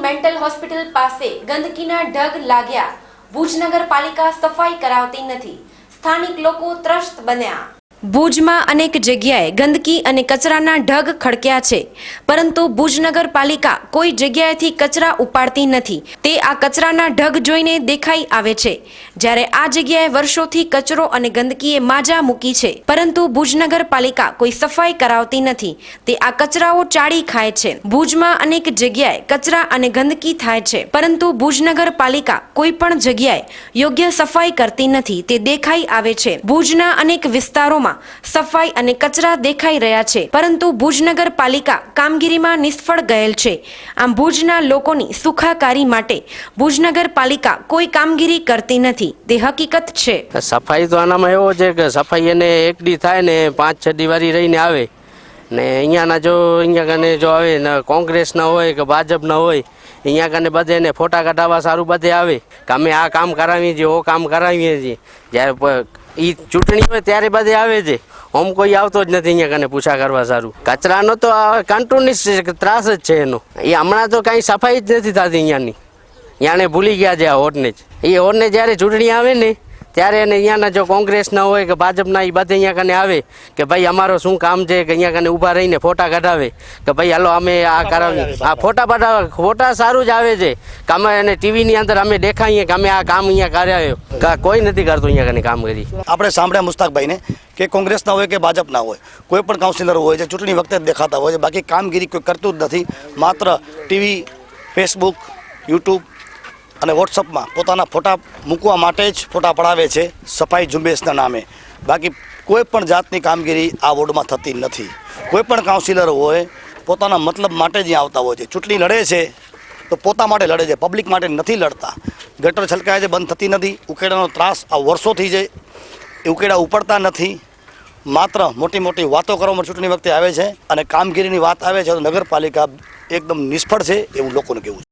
Mental hospital પાસે ગંદકીના ઢગ લાગ્યા. ભુજ નગરપાલિકા સફાઈ કરાવતી નથી. સ્થાનિક લોકો ત્રસ્ત બન્યા. ભુજમાં અનેક જગ્યાએ ગંદકી અને કચરાના ઢગ ખડક્યા છે, પરંતુ ભુજ નગરપાલિકા કોઈ જગ્યાએથી કચરા ઉપાડતી નથી. તે આ કચરાના ઢગ જોઈને દેખાઈ આવે છે. જ્યારે આ જગ્યાએ વર્ષોથી કચરો અને ગંદકીએ માજા મૂકી છે, પરંતુ ભુજ નગરપાલિકા કોઈ સફાઈ કરાવતી નથી. તે આ કચરાઓ ચાળી ખાય છે. ભુજમાં અનેક જગ્યાએ કચરા અને ગંદકી થાય છે, પરંતુ ભુજ નગરપાલિકા કોઈ પણ જગ્યાએ યોગ્ય સફાઈ કરતી નથી. તે દેખાઈ આવે છે. ભુજના અનેક વિસ્તારોમાં સફાઈ અને કચરા દેખાઈ રહ્યા છે, પરંતુ ભુજ નગરપાલિકા કામગીરીમાં નિષ્ફળ ગયેલ છે. આમ ભુજના લોકોની સુખાકારી માટે ભુજ નગરપાલિકા કોઈ કામગીરી કરતી નથી. તે હકીકત છે. સફાઈ તો આનામાં એવો છે કે સફાઈ એને એકડી થાય ને 5-6 દિવાળી રહીને આવે ને અહીંયાના જો અહીંયા કને જો આવે ને કોંગ્રેસના હોય કે ભાજપના હોય અહીંયા કને બધે ને ફોટા કઢાવવા સારું બધે આવે કે અમે આ કામ કરાવીએ છીએ, ઓ કામ કરાવીએ છીએ. જ્યારે એ ચૂંટણી હોય ત્યારે બધે આવે છે. ઓમ કોઈ આવતો જ નથી અહીંયા કને પૂછા કરવા સારું. કચરાનો તો કંટ્રોલિસ ત્રાસ જ છે એનો. એ હમણાં તો કાંઈ સફાઈ જ નથી થતી અહીંયાની. અહીંયાને ભૂલી ગયા છે આ હોટને જ. એ હોટને જ્યારે ચૂંટણી આવે ને ત્યારે એને અહીંયાના જો કોંગ્રેસના હોય કે ભાજપના એ બધે અહીંયા કને આવે કે ભાઈ અમારો શું કામ છે કે અહીંયા કને ઊભા રહીને ફોટા કઢાવે કે ભાઈ હાલો અમે આ કરાવીએ. આ ફોટા સારું જ આવે છે કે અમે એને ટીવીની અંદર અમે દેખાઈએ કે અમે આ કામ અહીંયા કરાવ્યો. કોઈ નથી કરતું અહીંયા કને કામ કરી. આપણે સાંભળ્યા મુસ્તાકભાઈને કે કોંગ્રેસના હોય કે ભાજપના હોય, કોઈ પણ કાઉન્સિલર હોય છે ચૂંટણી વખતે જ દેખાતા હોય છે, બાકી કામગીરી કોઈ કરતું જ નથી. માત્ર ટીવી, ફેસબુક, યુટ્યુબ અને વોટ્સઅપમાં પોતાના ફોટા મૂકવા માટે જ ફોટા પડાવે છે સફાઈ ઝુંબેશના નામે. બાકી કોઈ પણ જાતની કામગીરી આ વોર્ડમાં થતી નથી. કોઈ પણ કાઉન્સિલર હોય પોતાના મતલબ માટે જ આવતા હોય છે. ચૂંટણી લડે છે તો પોતા માટે લડે છે, પબ્લિક માટે નથી લડતા. ગટર છલકાય છે, બંધ થતી નથી. ઉકેડાનો ત્રાસ આ વર્ષોથી છે, એ ઉકેડા ઉપડતા નથી. માત્ર મોટી મોટી વાતો કરવામાં ચૂંટણી વખતે આવે છે અને કામગીરીની વાત આવે છે તો નગરપાલિકા એકદમ નિષ્ફળ છે એવું લોકોને કહેવું